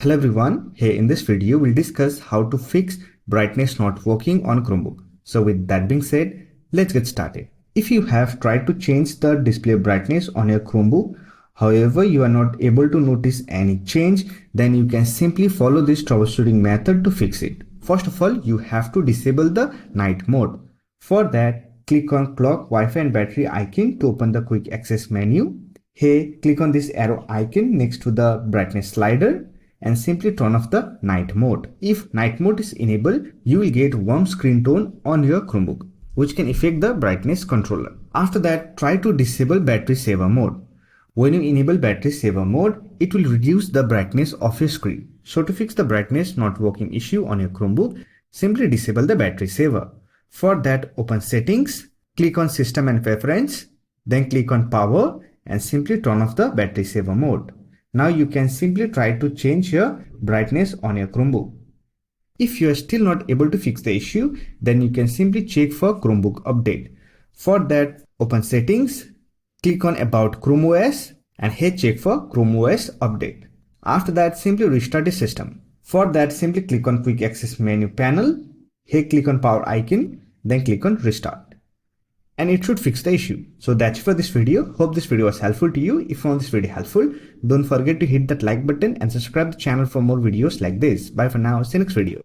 Hello everyone, here in this video we'll discuss how to fix brightness not working on Chromebook. So with that being said, let's get started. If you have tried to change the display brightness on your Chromebook, however you are not able to notice any change, then you can simply follow this troubleshooting method to fix it. First of all, you have to disable the night mode. For that, click on clock, Wi-Fi and battery icon to open the quick access menu. Here, click on this arrow icon next to the brightness slider and simply turn off the night mode. If night mode is enabled, you will get warm screen tone on your Chromebook, which can affect the brightness controller. After that, try to disable battery saver mode. When you enable battery saver mode, it will reduce the brightness of your screen. So to fix the brightness not working issue on your Chromebook, simply disable the battery saver. For that, open settings, click on system and preference, then click on power and simply turn off the battery saver mode. Now you can simply try to change your brightness on your Chromebook. If you are still not able to fix the issue, then you can simply check for Chromebook update. For that, open settings, click on about Chrome OS and here check for Chrome OS update. After that, simply restart the system. For that, simply click on quick access menu panel, here click on power icon, then click on restart. And it should fix the issue. So that's it for this video. Hope this video was helpful to you. If you found this video helpful, don't forget to hit that like button and subscribe the channel for more videos like this. Bye for now. See you next video.